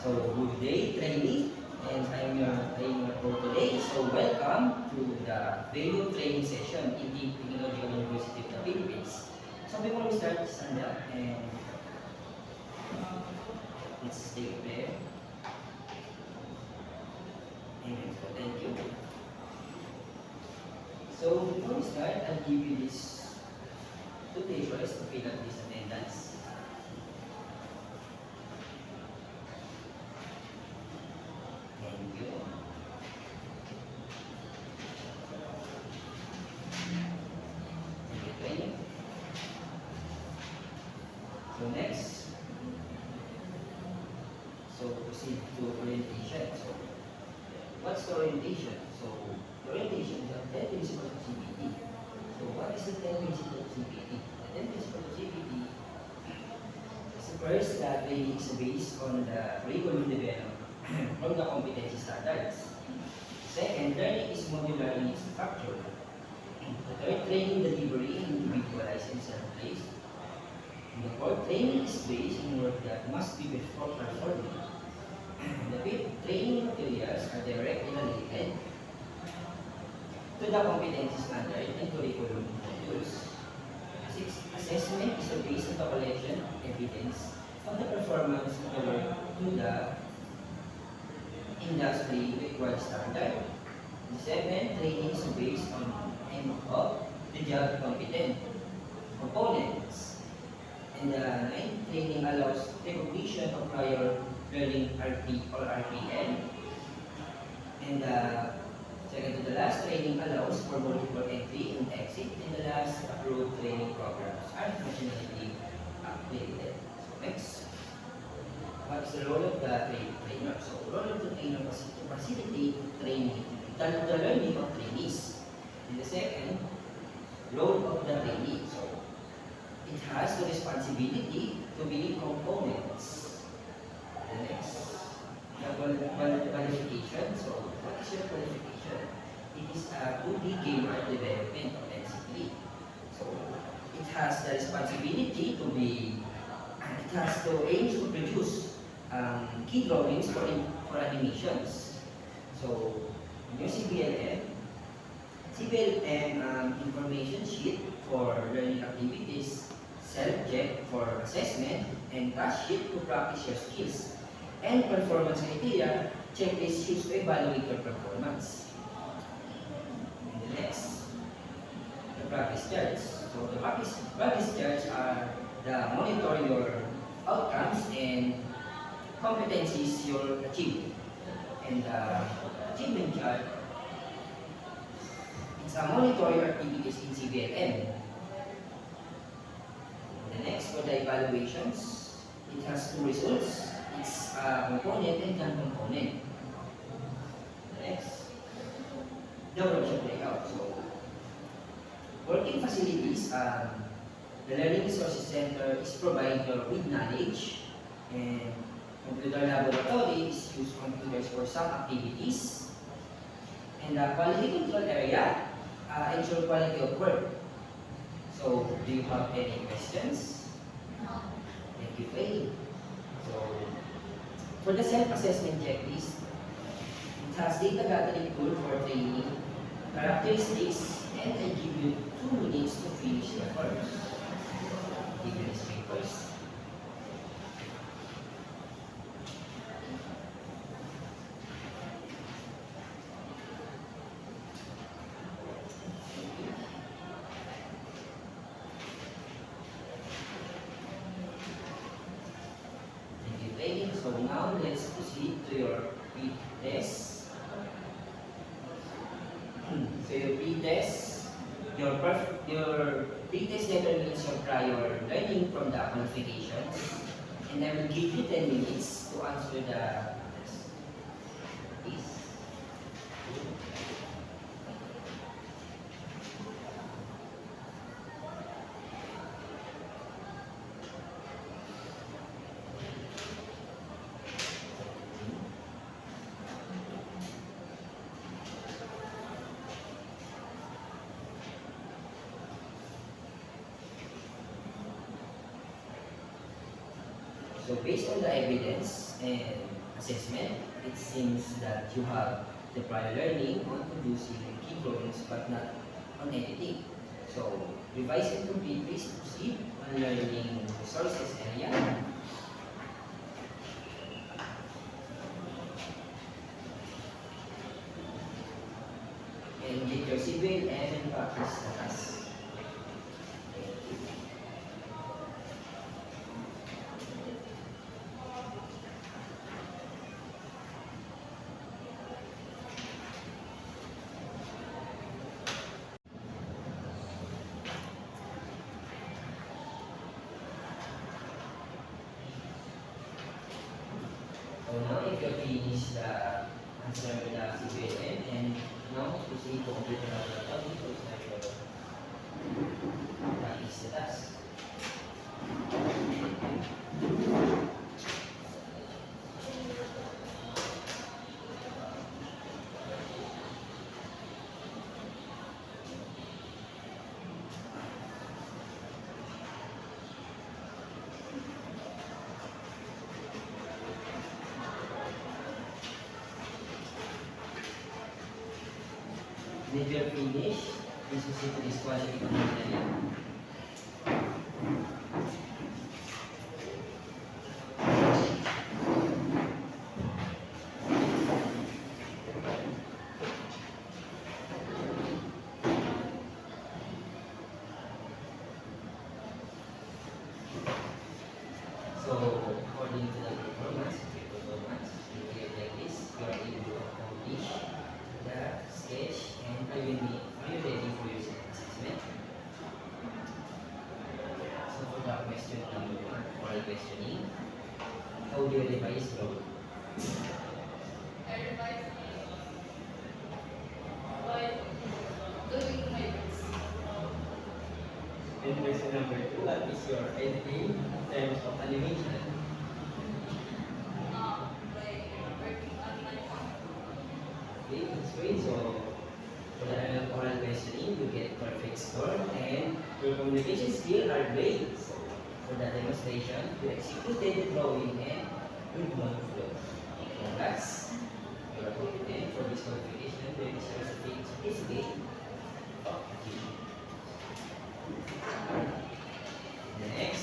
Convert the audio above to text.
So, good day, trainee, and I'm your trainer for today. So, welcome to the value training session in the Technological University of the Philippines. So, before we start, stand up and let's take a prayer. Amen. So, thank you. So, before we start, I'll give you this 2 papers to fill up this attendance. Thank you. Thank you, trainer. So, next. So, proceed to orientation. So, what's the orientation? So, the orientation is the 10 principles of CPT. So, what is the 10 principles of CPT? The 10 principles of CPT is the first that training is based on the curriculum developed from the competency standards. Second, learning is modular in its structure. The third, training delivery individualized and self-paced. And the fourth, training is based on work that must be performed. The fifth, training materials are directly related to the competency standard and curriculum modules. Sixth, assessment is based on the collection of evidence of the performance of the work to the industry required standard. Seven, training is based on aim of the job competent components. And nine, training allows recognition of prior learning RP or RPN. And second to the last, training allows for multiple entry and exit. And the last, approved training programs are functionality updated. So next, what is the role of the trainer? So role of the trainer was to facilitate training, the learning of trainees. And the second, role of the trainee. So it has the responsibility to be components. The next, the qualification. So what is your qualification? It is a 2D gamer development of NC3. So it has the responsibility to be, it has to aim to produce key drawings for animations. So in your CBLM information sheet for learning activities, self-check for assessment, and task sheet to practice your skills. And performance criteria, checklist used to evaluate your performance. And the next, the practice charts. So the practice charts are the monitor your outcomes and competencies you'll achieve. And the achievement chart, it's a monitor your activities in CBLM. The next, for the evaluations, it has two results. It's a component and non-component. The next, the workshop layout. So, working facilities, the Learning Resources Center is provided with knowledge, and computer laboratory is used computers for some activities, and the quality control area ensure quality of work. So, do you have any questions? Thank you, Faye. So, for the self-assessment checklist, it has data gathering tool for training, characteristics, and I give you 2 minutes to finish the course. Give you these papers. Thank you, training. So now let's proceed to your pre-test. So your pre-test, your pre-test determines your prior learning from the qualifications, and I will give you 10 minutes to answer the test. Please. So based on the evidence and assessment, it seems that you have the prior learning on producing key drawings but not on editing. So revise and complete, please proceed on learning resources area. And get your civil and practice the task. So now if you finish the answer with the CPLM and now proceed to complete the laboratory to start your practice the task. If you're finished, please proceed to this quality control area. So, according to the performance, you get like this, you are able to accomplish the sketch and are you ready for your assessment? So, for the question number one, oral questioning, how do you revise growth? I revise by doing my best. And question number two, what is your editing in terms of animation? By working on my phone. Okay, that's great. So, for the oral questioning, you get perfect score and your communication skills are great. So, for the demonstration, you executed the drawing and good one flow. Congrats. You are competent for this qualification. There is your certificate. Next.